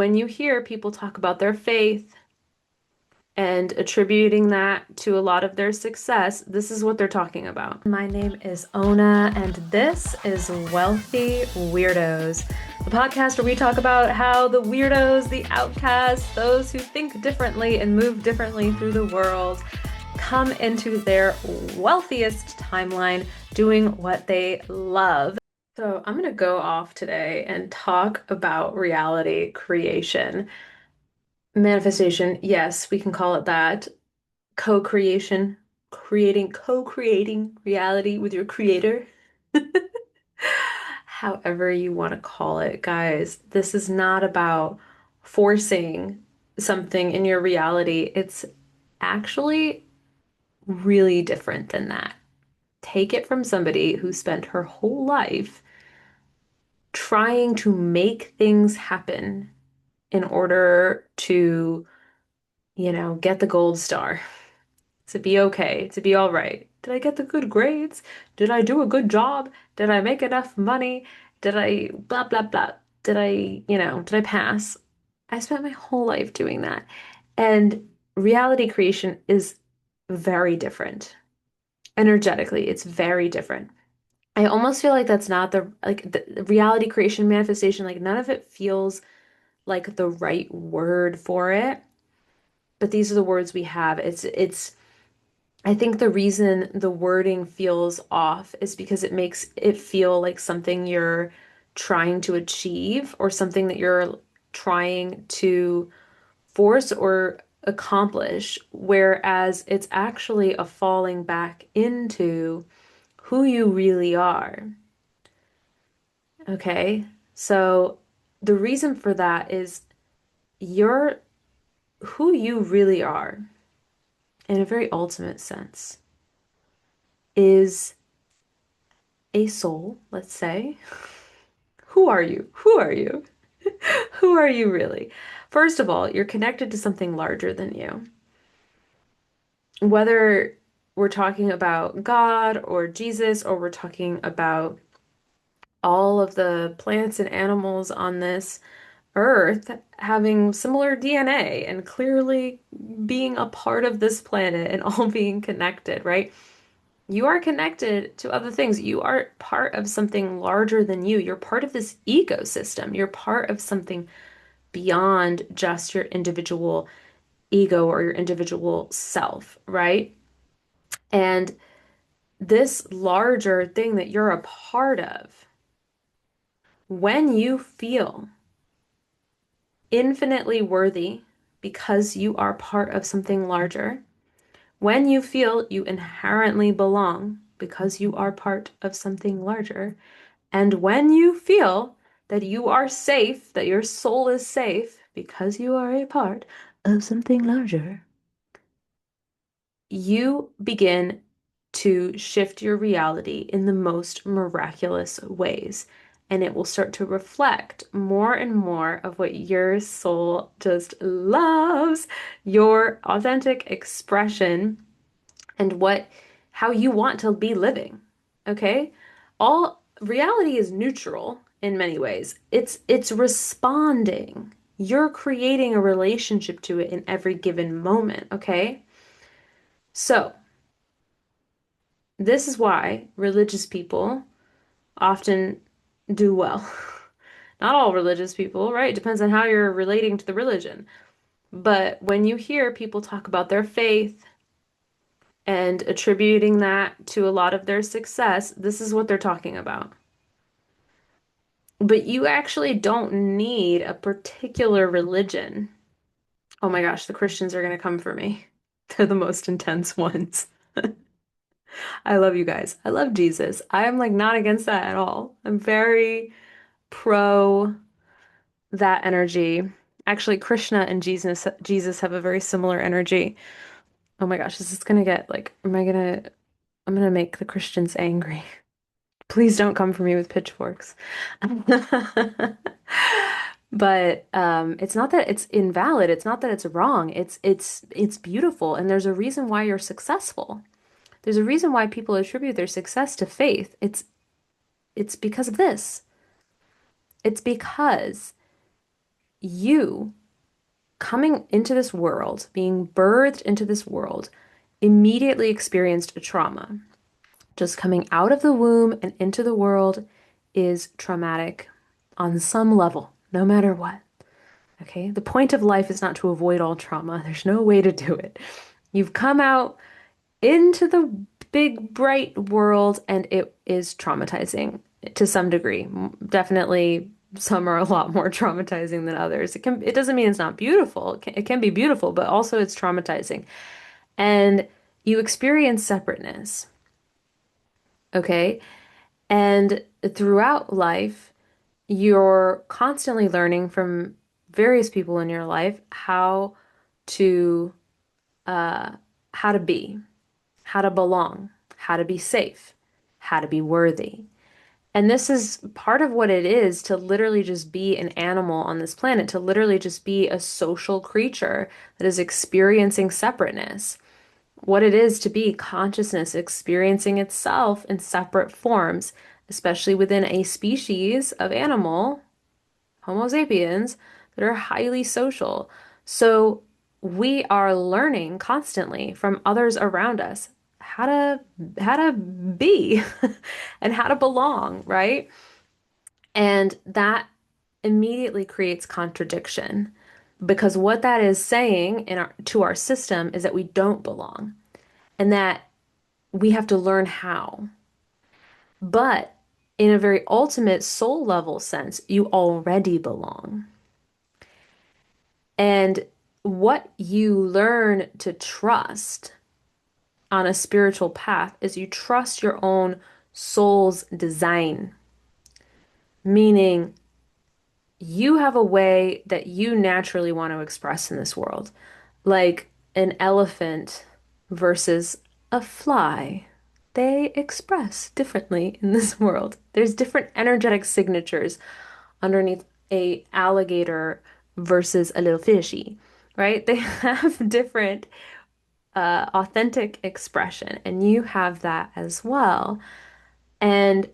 When you hear people talk about their faith and attributing that to a lot of their success, this is what they're talking about. My name is Ona, and this is Wealthy Weirdos, the podcast where we talk about how the weirdos, the outcasts, those who think differently and move differently through the world come into their wealthiest timeline doing what they love. So, I'm going to go off today and talk about reality creation. Manifestation, yes, we can call it that. Co-creation, co-creating reality with your creator. However you want to call it, guys, this is not about forcing something in your reality. It's actually really different than that. Take it from somebody who spent her whole life trying to make things happen in order to, get the gold star, to be okay, to be all right. Did I get the good grades? Did I do a good job? Did I make enough money? Did I blah, blah, blah? Did I pass? I spent my whole life doing that. And reality creation is very different. Energetically, it's very different. I almost feel like that's not the reality creation manifestation, like none of it feels like the right word for it. But these are the words we have. I think the reason the wording feels off is because it makes it feel like something you're trying to achieve or something that you're trying to force or accomplish, whereas it's actually a falling back into who you really are. Okay? So the reason for that is you're who you really are in a very ultimate sense is a soul, let's say. Who are you? Who are you? Who are you really? First of all, you're connected to something larger than you. Whether we're talking about God or Jesus, or we're talking about all of the plants and animals on this earth having similar DNA and clearly being a part of this planet and all being connected, right? You are connected to other things. You are part of something larger than you. You're part of this ecosystem. You're part of something beyond just your individual ego or your individual self, right? And this larger thing that you're a part of, when you feel infinitely worthy because you are part of something larger, when you feel you inherently belong because you are part of something larger, and when you feel that you are safe, that your soul is safe because you are a part of something larger, you begin to shift your reality in the most miraculous ways. And it will start to reflect more and more of what your soul just loves, your authentic expression, and how you want to be living. Okay? All reality is neutral in many ways. It's responding. You're creating a relationship to it in every given moment, okay? So, this is why religious people often do well. Not all religious people, right? It depends on how you're relating to the religion. But when you hear people talk about their faith and attributing that to a lot of their success, this is what they're talking about. But you actually don't need a particular religion. Oh my gosh, the Christians are going to come for me. They're the most intense ones. I love you guys. I love Jesus. I am like not against that at all. I'm very pro that energy. Actually, Krishna and Jesus have a very similar energy. Oh my gosh, is this gonna get like, I'm gonna make the Christians angry. Please don't come for me with pitchforks. But it's not that it's invalid. It's not that it's wrong. It's beautiful, and there's a reason why you're successful. There's a reason why people attribute their success to faith. It's because of this. It's because you coming into this world, being birthed into this world, immediately experienced a trauma. Just coming out of the womb and into the world is traumatic on some level, no matter what. Okay? The point of life is not to avoid all trauma. There's no way to do it. You've come out into the big, bright world, and it is traumatizing to some degree. Definitely, some are a lot more traumatizing than others. It doesn't mean it's not beautiful. It can be beautiful, but also it's traumatizing. And you experience separateness, okay? And throughout life, you're constantly learning from various people in your life to uh how to be, how to belong, how to be safe, how to be worthy. And this is part of what it is to literally just be an animal on this planet, to literally just be a social creature that is experiencing separateness. What it is to be consciousness experiencing itself in separate forms, especially within a species of animal, Homo sapiens, that are highly social. So we are learning constantly from others around us how to be and how to belong, right? And that immediately creates contradiction because what that is saying to our system is that we don't belong and that we have to learn how. But in a very ultimate soul level sense, you already belong. And what you learn to trust on a spiritual path is you trust your own soul's design, meaning you have a way that you naturally want to express in this world, like an elephant versus a fly. They express differently in this world. There's different energetic signatures underneath a alligator versus a little fishy, right? They have different authentic expression, and you have that as well. And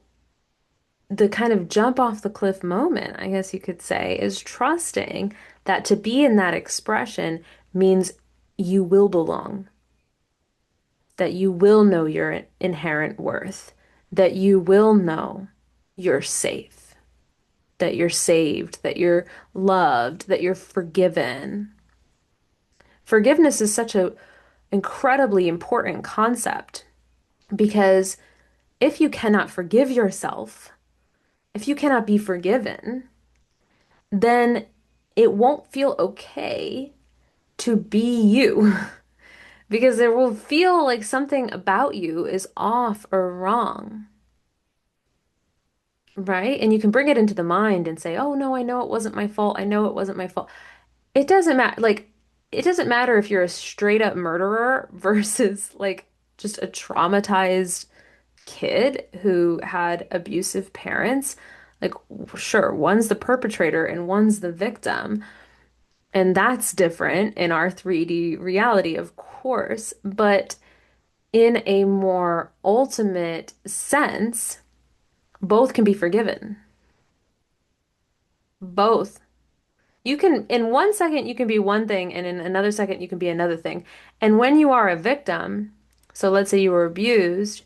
the kind of jump off the cliff moment, I guess you could say, is trusting that to be in that expression means you will belong, that you will know your inherent worth, that you will know you're safe, that you're saved, that you're loved, that you're forgiven. Forgiveness is such a incredibly important concept because if you cannot forgive yourself, if you cannot be forgiven, then it won't feel okay to be you because it will feel like something about you is off or wrong, right? And you can bring it into the mind and say, oh no, I know it wasn't my fault. I know it wasn't my fault. It doesn't matter. Like, it doesn't matter if you're a straight up murderer versus like just a traumatized kid who had abusive parents. Like, sure, one's the perpetrator and one's the victim. And that's different in our 3D reality, of course. But in a more ultimate sense, both can be forgiven. Both. You can, in 1 second, you can be one thing, and in another second, you can be another thing. And when you are a victim, so let's say you were abused,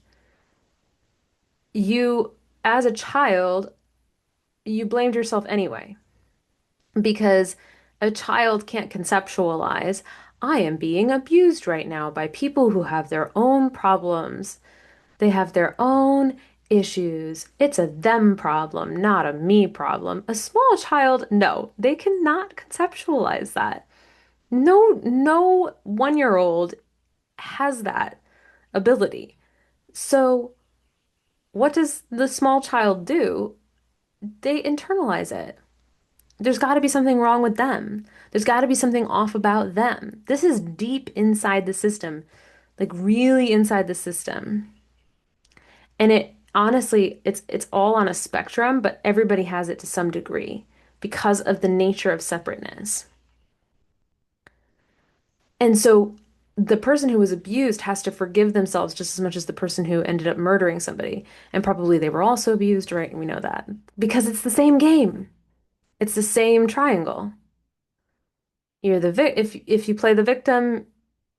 you, as a child, you blamed yourself anyway. Because a child can't conceptualize, I am being abused right now by people who have their own problems. They have their own issues. It's a them problem, not a me problem. A small child, no, they cannot conceptualize that. No 1-year-old has that ability. So, what does the small child do? They internalize it. There's got to be something wrong with them. There's got to be something off about them. This is deep inside the system, like really inside the system. And it honestly, it's all on a spectrum, but everybody has it to some degree because of the nature of separateness. And so the person who was abused has to forgive themselves just as much as the person who ended up murdering somebody. And probably they were also abused, right? We know that because it's the same game. It's the same triangle. You're the vic if you play the victim,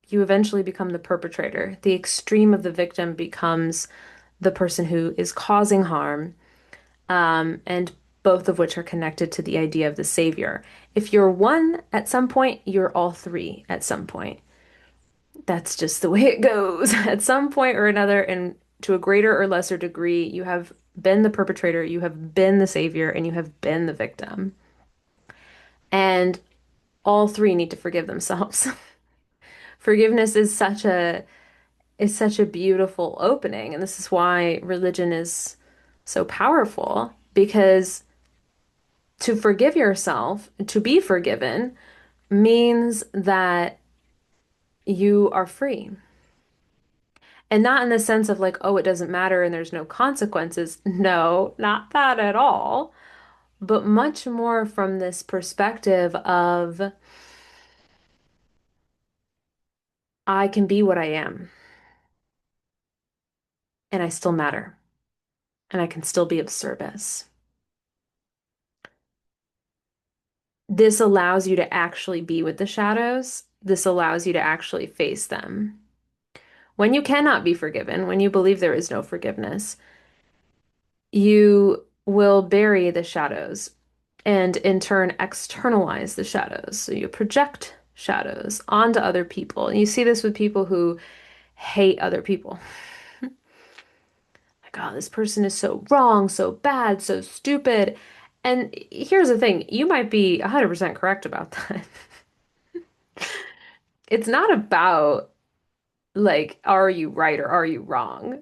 you eventually become the perpetrator. The extreme of the victim becomes the person who is causing harm, and both of which are connected to the idea of the savior. If you're one at some point, you're all three at some point. That's just the way it goes. At some point or another, and to a greater or lesser degree, you have been the perpetrator, you have been the savior, and you have been the victim. And all three need to forgive themselves. Forgiveness is such a beautiful opening, and this is why religion is so powerful because to forgive yourself, to be forgiven, means that you are free. And not in the sense of like, oh, it doesn't matter and there's no consequences. No, not that at all. But much more from this perspective of I can be what I am and I still matter and I can still be of service. This allows you to actually be with the shadows. This allows you to actually face them. When you cannot be forgiven, when you believe there is no forgiveness, you will bury the shadows and in turn externalize the shadows. So you project shadows onto other people. And you see this with people who hate other people. Like, oh, this person is so wrong, so bad, so stupid. And here's the thing, you might be 100% correct about that. It's not about like, are you right or are you wrong?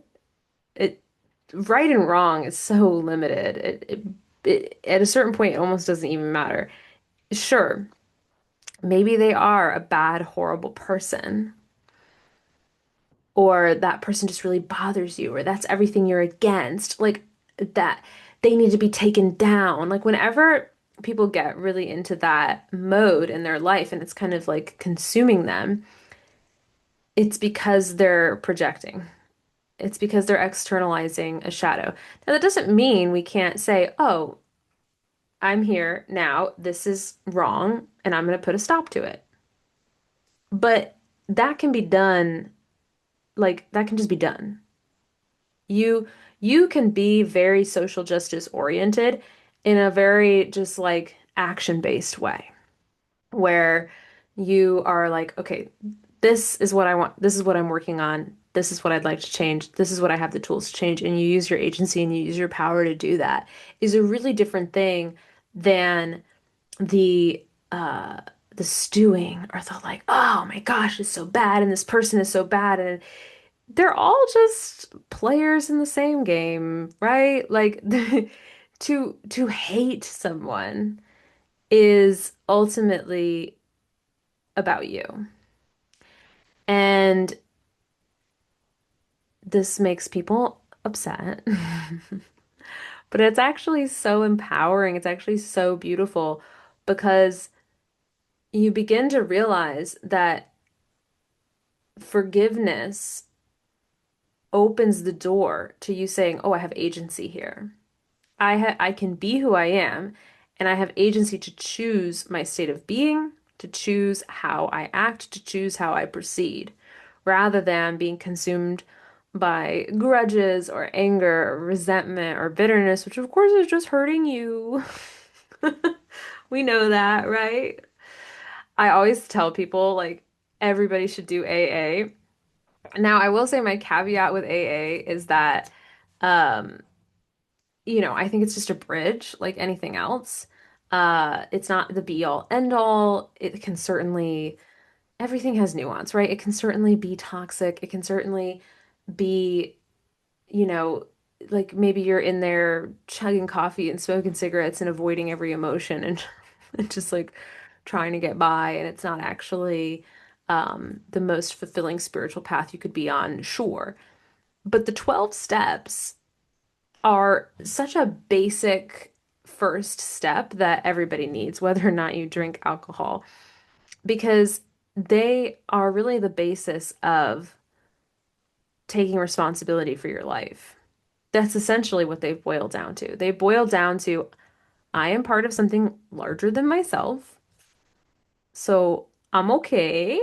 It right and wrong is so limited. At a certain point, it almost doesn't even matter. Sure, maybe they are a bad, horrible person, or that person just really bothers you, or that's everything you're against. Like that, they need to be taken down. Like whenever people get really into that mode in their life and it's kind of like consuming them, it's because they're projecting. It's because they're externalizing a shadow. Now, that doesn't mean we can't say, oh, I'm here now. This is wrong, and I'm going to put a stop to it. But that can be done, like, that can just be done. You you can be very social justice oriented in a very just like action-based way, where you are like, okay, this is what I want, this is what I'm working on, this is what I'd like to change, this is what I have the tools to change, and you use your agency and you use your power to do that is a really different thing than the uh the stewing or the like, oh my gosh, it's so bad and this person is so bad and they're all just players in the same game, right? Like to hate someone is ultimately about you. And this makes people upset. But it's actually so empowering. It's actually so beautiful because you begin to realize that forgiveness opens the door to you saying, "Oh, I have agency here. I can be who I am, and I have agency to choose my state of being, to choose how I act, to choose how I proceed, rather than being consumed by grudges or anger or resentment or bitterness, which of course is just hurting you." We know that, right? I always tell people like everybody should do AA. Now, I will say my caveat with AA is that um I think it's just a bridge like anything else. It's not the be all end all. It can certainly, everything has nuance, right? It can certainly be toxic. It can certainly be, you know, like maybe you're in there chugging coffee and smoking cigarettes and avoiding every emotion and, and just like trying to get by. And it's not actually the most fulfilling spiritual path you could be on, sure. But the 12 steps are such a basic first step that everybody needs, whether or not you drink alcohol, because they are really the basis of taking responsibility for your life. That's essentially what they've boiled down to. They boil down to, I am part of something larger than myself, So I'm okay.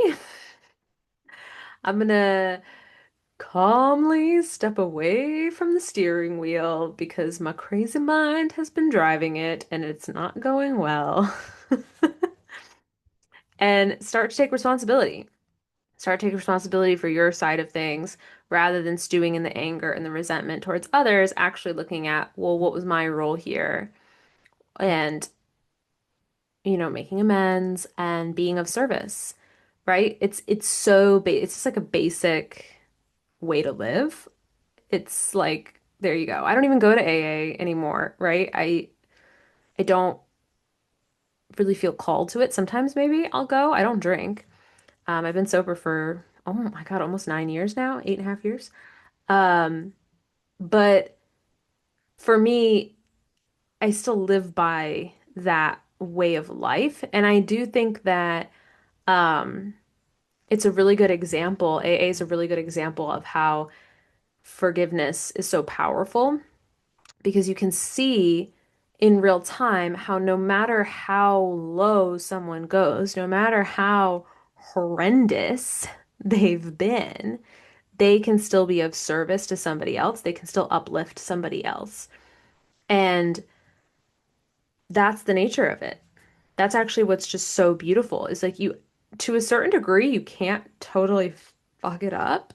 I'm gonna calmly step away from the steering wheel because my crazy mind has been driving it and it's not going well. And start to take responsibility. Start to take responsibility for your side of things rather than stewing in the anger and the resentment towards others, actually looking at, well, what was my role here? And, making amends and being of service, right? It's so it's just like a basic way to live. It's like, there you go. I don't even go to AA anymore, right? I don't really feel called to it. Sometimes maybe I'll go. I don't drink. I've been sober for, oh my God, almost 9 years now, 8.5 years. Um, but for me, I still live by that way of life. And I do think that um, it's a really good example. AA is a really good example of how forgiveness is so powerful because you can see in real time how no matter how low someone goes, no matter how horrendous they've been, they can still be of service to somebody else. They can still uplift somebody else. And that's the nature of it. That's actually what's just so beautiful is like to a certain degree, you can't totally fuck it up.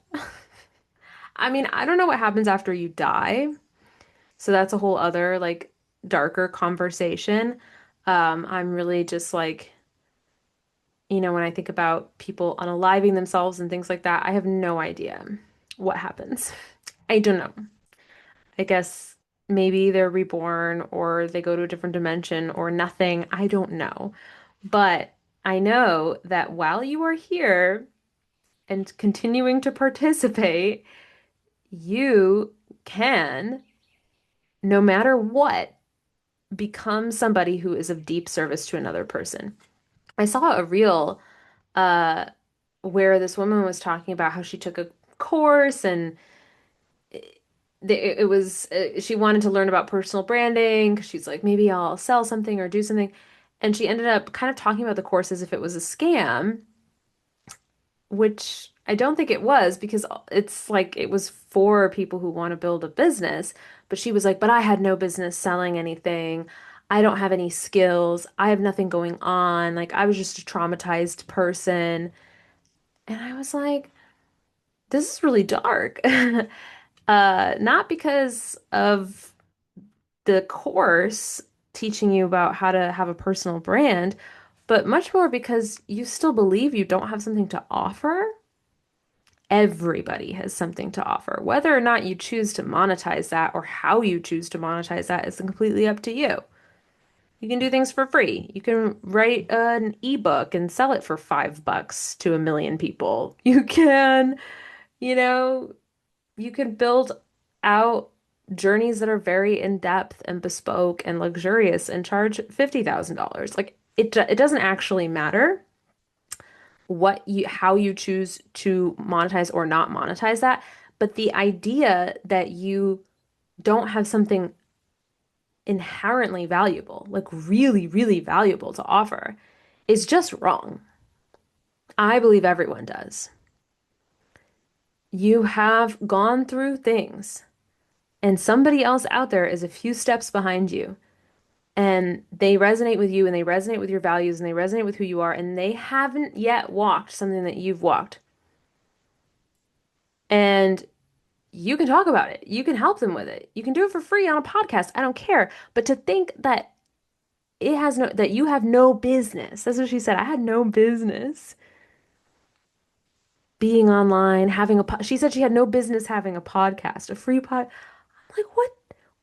I mean, I don't know what happens after you die. So that's a whole other like darker conversation. I'm really just like, when I think about people unaliving themselves and things like that, I have no idea what happens. I don't know. I guess maybe they're reborn or they go to a different dimension or nothing. I don't know. But I know that while you are here and continuing to participate, you can, no matter what, become somebody who is of deep service to another person. I saw a reel uh, where this woman was talking about how she took a course and it was she wanted to learn about personal branding because she's like, maybe I'll sell something or do something. And she ended up kind of talking about the course as if it was a scam, which I don't think it was because it's like it was for people who want to build a business. But she was like, but I had no business selling anything. I don't have any skills. I have nothing going on. Like I was just a traumatized person. And I was like, this is really dark. Not because of the course teaching you about how to have a personal brand, but much more because you still believe you don't have something to offer. Everybody has something to offer. Whether or not you choose to monetize that or how you choose to monetize that is completely up to you. You can do things for free. You can write an ebook and sell it for $5 to a million people. You can, you know, you can build out journeys that are very in-depth and bespoke and luxurious and charge $50,000. Like it doesn't actually matter how you choose to monetize or not monetize that, but the idea that you don't have something inherently valuable, like really, really valuable to offer, is just wrong. I believe everyone does. You have gone through things, and somebody else out there is a few steps behind you, and they resonate with you, and they resonate with your values, and they resonate with who you are, and they haven't yet walked something that you've walked. And you can talk about it. You can help them with it. You can do it for free on a podcast. I don't care. But to think that that you have no business. That's what she said. I had no business being online, having she said she had no business having a podcast, a free pod. I'm like, what?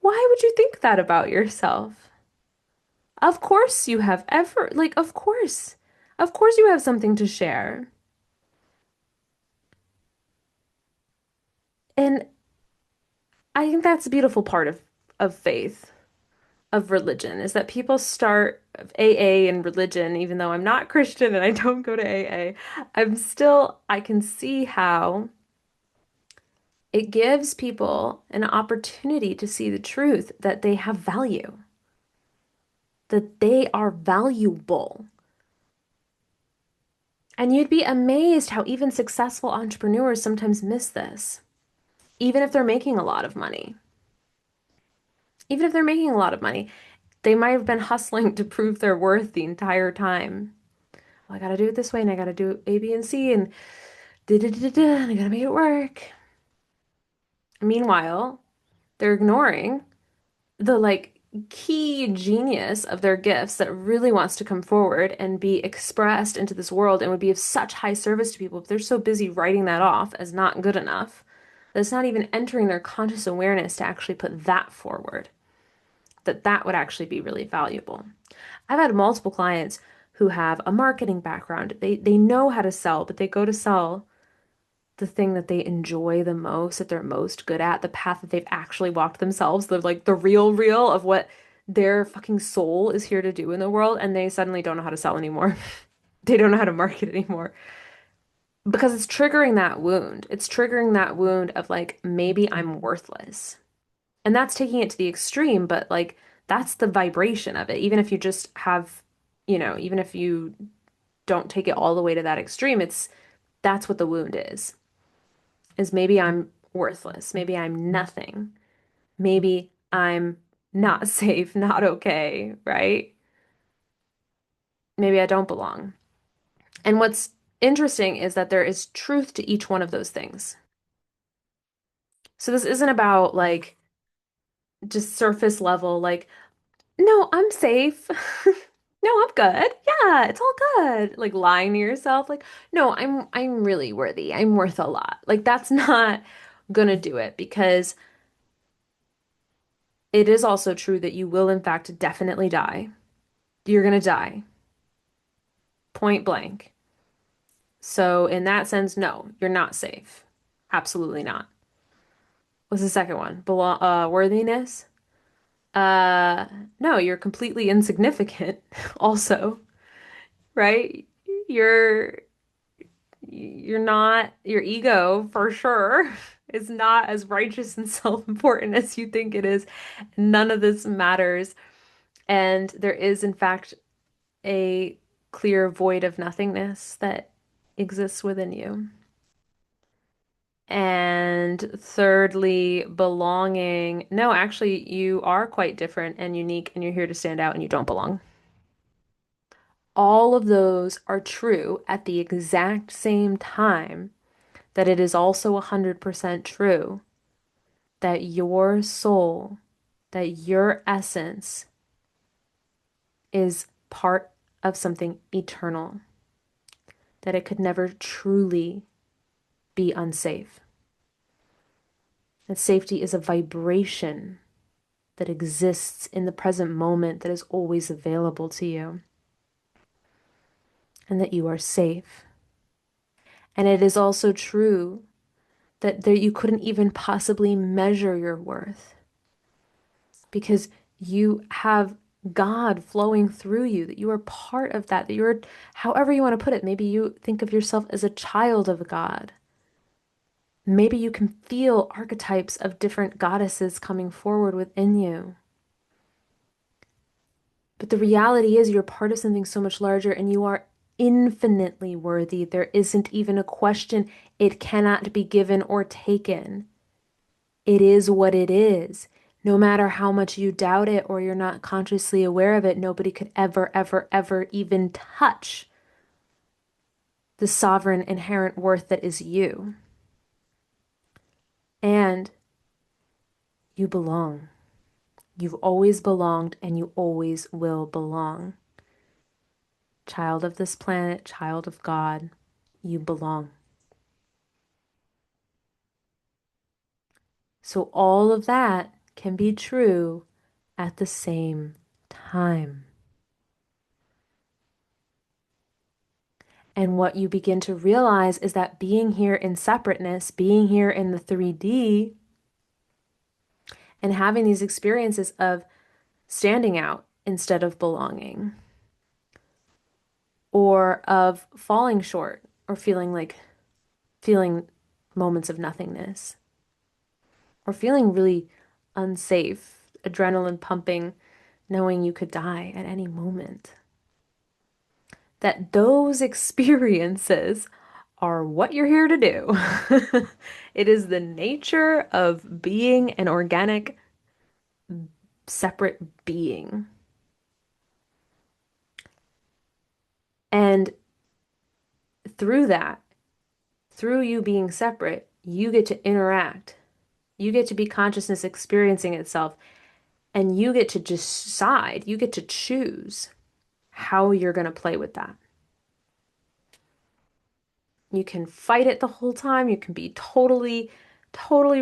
Why would you think that about yourself? Of course you have ever, like, of course. Of course you have something to share. And I think that's a beautiful part of faith, of religion, is that people start AA and religion, even though I'm not Christian and I don't go to AA, I can see how it gives people an opportunity to see the truth that they have value, that they are valuable. And you'd be amazed how even successful entrepreneurs sometimes miss this, even if they're making a lot of money. Even if they're making a lot of money, they might have been hustling to prove their worth the entire time. Well, I gotta do it this way, and I gotta do A, B, and C, and da da da da, and I gotta make it work. Meanwhile, they're ignoring the key genius of their gifts that really wants to come forward and be expressed into this world and would be of such high service to people, but they're so busy writing that off as not good enough that it's not even entering their conscious awareness to actually put that forward, that that would actually be really valuable. I've had multiple clients who have a marketing background. They know how to sell, but they go to sell the thing that they enjoy the most, that they're most good at, the path that they've actually walked themselves, the real of what their fucking soul is here to do in the world, and they suddenly don't know how to sell anymore. They don't know how to market anymore because it's triggering that wound. It's triggering that wound of like, maybe I'm worthless. And that's taking it to the extreme, but like that's the vibration of it. Even if you just have, even if you don't take it all the way to that extreme, that's what the wound is maybe I'm worthless. Maybe I'm nothing. Maybe I'm not safe, not okay, right? Maybe I don't belong. And what's interesting is that there is truth to each one of those things. So this isn't about like just surface level, like, no, I'm safe. No, I'm good. Yeah, it's all good. Like lying to yourself, like, no, I'm really worthy. I'm worth a lot. Like that's not gonna do it because it is also true that you will, in fact, definitely die. You're going to die, point blank. So, in that sense, no, you're not safe. Absolutely not. What's the second one? Worthiness? Uh, no, you're completely insignificant, also, right? You're you're not your ego for sure is not as righteous and self-important as you think it is. None of this matters. And there is, in fact, a clear void of nothingness that exists within you. And thirdly, belonging. No, actually, you are quite different and unique, and you're here to stand out, and you don't belong. All of those are true at the exact same time that it is also 100% true that your soul, that your essence is part of something eternal, that it could never truly be unsafe. That safety is a vibration that exists in the present moment that is always available to you, and that you are safe. And it is also true that there, you couldn't even possibly measure your worth because you have God flowing through you, that you are part of that, that you're, however you want to put it, maybe you think of yourself as a child of God. Maybe you can feel archetypes of different goddesses coming forward within you. But the reality is, you're part of something so much larger and you are infinitely worthy. There isn't even a question. It cannot be given or taken. It is what it is. No matter how much you doubt it or you're not consciously aware of it, nobody could ever, ever, ever even touch the sovereign inherent worth that is you. And you belong. You've always belonged and you always will belong. Child of this planet, child of God, you belong. So all of that can be true at the same time. And what you begin to realize is that being here in separateness, being here in the 3D, and having these experiences of standing out instead of belonging, or of falling short, or feeling moments of nothingness, or feeling really unsafe, adrenaline pumping, knowing you could die at any moment. that those experiences are what you're here to do. It is the nature of being an organic, separate being. And through that, through you being separate, you get to interact. You get to be consciousness experiencing itself, and you get to decide, you get to choose how you're going to play with that. You can fight it the whole time. You can be totally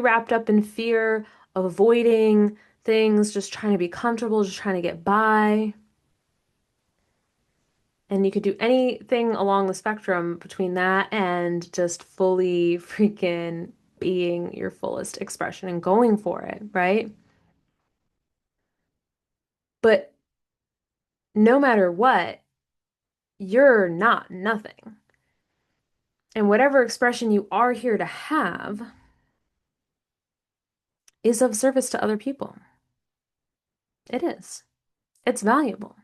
wrapped up in fear, avoiding things, just trying to be comfortable, just trying to get by. And you could do anything along the spectrum between that and just fully freaking being your fullest expression and going for it, right? But no matter what, you're not nothing. And whatever expression you are here to have is of service to other people. It is. It's valuable.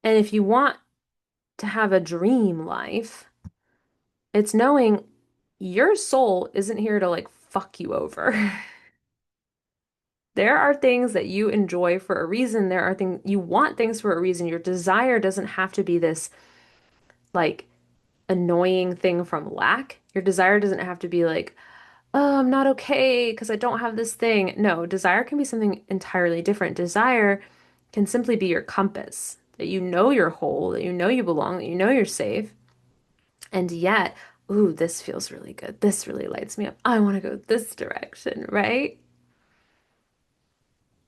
And if you want to have a dream life, it's knowing your soul isn't here to like fuck you over. There are things that you enjoy for a reason. There are things you want things for a reason. Your desire doesn't have to be this like annoying thing from lack. Your desire doesn't have to be like, oh, I'm not okay because I don't have this thing. No, desire can be something entirely different. Desire can simply be your compass, that you know you're whole, that you know you belong, that you know you're safe. And yet, ooh, this feels really good. This really lights me up. I want to go this direction, right?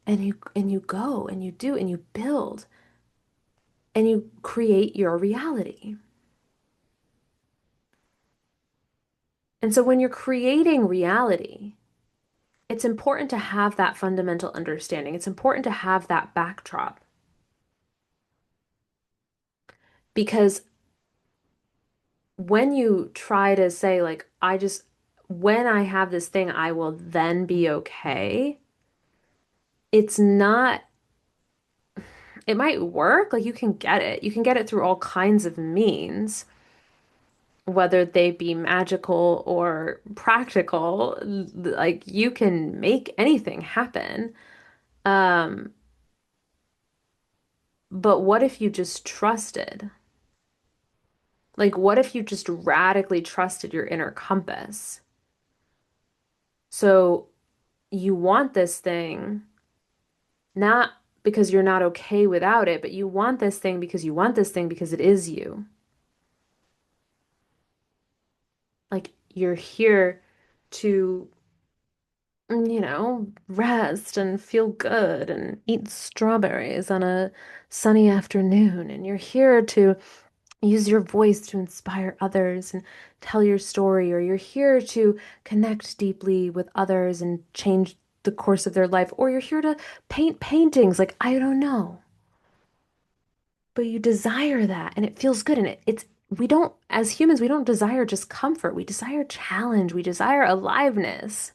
And you go and you do and you build and you create your reality. And so when you're creating reality, it's important to have that fundamental understanding. It's important to have that backdrop because when you try to say like, when I have this thing, I will then be okay, it's not, it might work. Like you can get it. You can get it through all kinds of means, whether they be magical or practical. Like you can make anything happen. Um, but what if you just trusted? Like, what if you just radically trusted your inner compass? So you want this thing, not because you're not okay without it, but you want this thing because you want this thing because it is you. Like, you're here to, rest and feel good and eat strawberries on a sunny afternoon. And you're here to use your voice to inspire others and tell your story, or you're here to connect deeply with others and change the course of their life, or you're here to paint paintings. Like, I don't know. But you desire that and it feels good. And we don't, as humans, we don't desire just comfort. We desire challenge. We desire aliveness.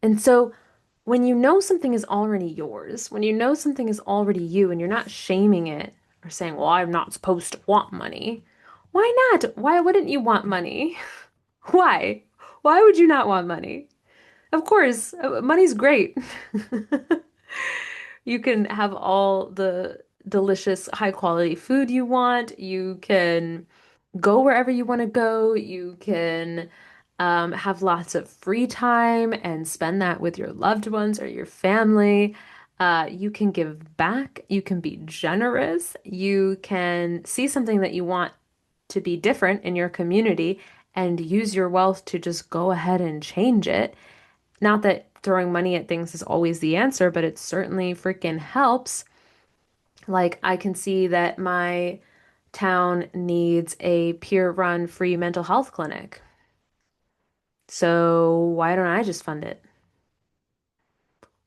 And so when you know something is already yours, when you know something is already you and you're not shaming it or saying, well, I'm not supposed to want money. Why not? Why wouldn't you want money? Why? Why would you not want money? Of course, money's great. You can have all the delicious, high quality food you want. You can go wherever you want to go. You can have lots of free time and spend that with your loved ones or your family. You can give back. You can be generous. You can see something that you want to be different in your community and use your wealth to just go ahead and change it. Not that throwing money at things is always the answer, but it certainly freaking helps. Like, I can see that my town needs a peer-run free mental health clinic. So why don't I just fund it?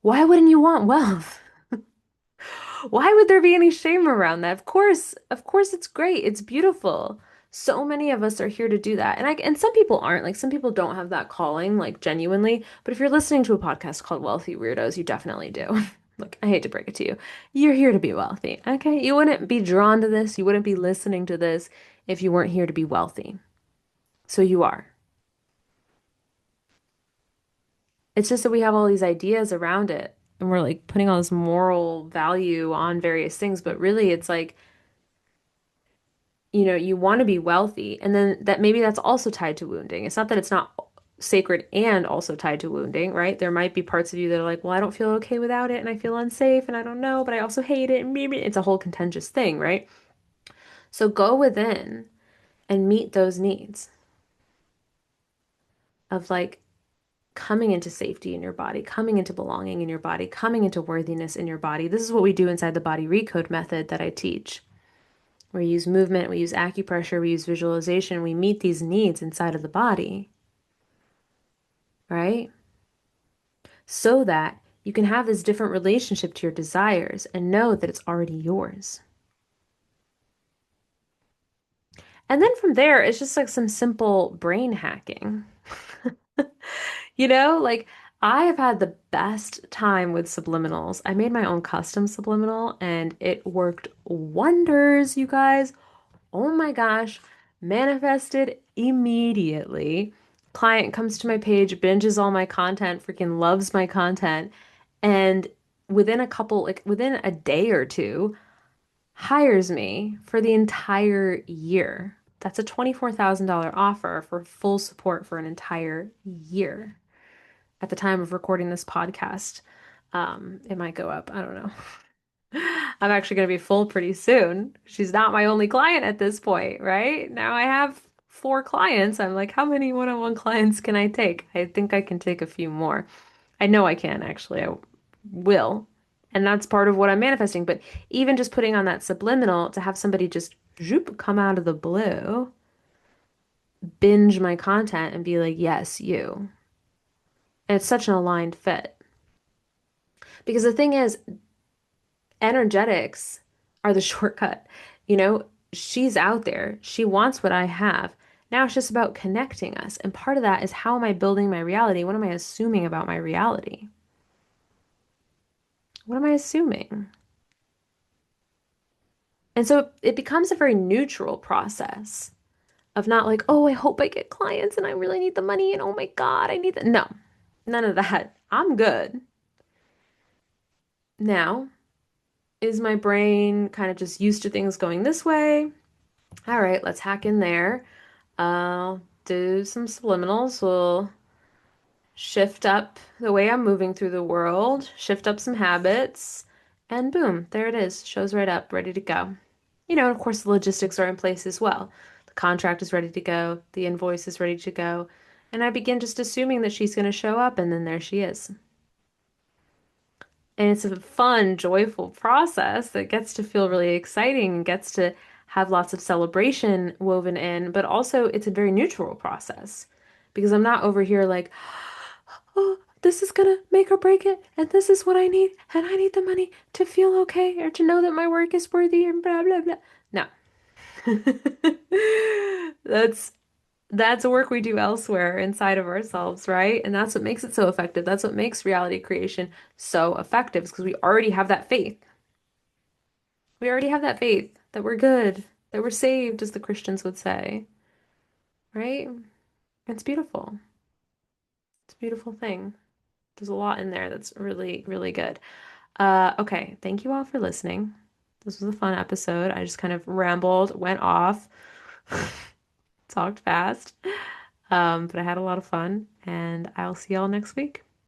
Why wouldn't you want wealth? Why would there be any shame around that? Of course it's great. It's beautiful. So many of us are here to do that. And some people aren't. Like some people don't have that calling, like genuinely. But if you're listening to a podcast called Wealthy Weirdos, you definitely do. Look, I hate to break it to you. You're here to be wealthy, okay? You wouldn't be drawn to this, you wouldn't be listening to this if you weren't here to be wealthy. So you are. It's just that we have all these ideas around it and we're like putting all this moral value on various things, but really it's like, you want to be wealthy and then that maybe that's also tied to wounding. It's not that it's not sacred and also tied to wounding, right? There might be parts of you that are like, well, I don't feel okay without it and I feel unsafe and I don't know, but I also hate it and maybe it's a whole contentious thing, right? So go within and meet those needs of like coming into safety in your body, coming into belonging in your body, coming into worthiness in your body. This is what we do inside the body recode method that I teach. We use movement, we use acupressure, we use visualization, we meet these needs inside of the body, right? So that you can have this different relationship to your desires and know that it's already yours. And then from there, it's just like some simple brain hacking. Like I have had the best time with subliminals. I made my own custom subliminal and it worked wonders, you guys. Oh my gosh, manifested immediately. Client comes to my page, binges all my content, freaking loves my content, and within a day or two, hires me for the entire year. That's a $24,000 offer for full support for an entire year at the time of recording this podcast. It might go up. I don't know. I'm actually going to be full pretty soon. She's not my only client at this point, right? Now I have four clients. I'm like, how many one-on-one clients can I take? I think I can take a few more. I know I can, actually. I will. And that's part of what I'm manifesting. But even just putting on that subliminal to have somebody just zoop, come out of the blue, binge my content and be like, yes, you. And it's such an aligned fit. Because the thing is, energetics are the shortcut. You know, she's out there. She wants what I have. Now it's just about connecting us. And part of that is how am I building my reality? What am I assuming about my reality? What am I assuming? And so it becomes a very neutral process of not like, oh, I hope I get clients and I really need the money and oh my God, I need that. No, none of that. I'm good. Now, is my brain kind of just used to things going this way? All right, let's hack in there. I'll do some subliminals. We'll shift up the way I'm moving through the world, shift up some habits, and boom, there it is. Shows right up, ready to go. Of course, the logistics are in place as well. The contract is ready to go, the invoice is ready to go. And I begin just assuming that she's going to show up, and then there she is. And it's a fun, joyful process that gets to feel really exciting and gets to have lots of celebration woven in, but also it's a very neutral process because I'm not over here like, oh, this is gonna make or break it, and this is what I need, and I need the money to feel okay or to know that my work is worthy and blah blah blah. No. That's that's work we do elsewhere inside of ourselves, right? And that's what makes it so effective. That's what makes reality creation so effective, is because we already have that faith. We already have that faith that we're good, that we're saved, as the Christians would say, right? It's beautiful. It's a beautiful thing. There's a lot in there that's really, really good. Okay, thank you all for listening. This was a fun episode. I just kind of rambled, went off, talked fast. But I had a lot of fun, and I'll see y'all next week.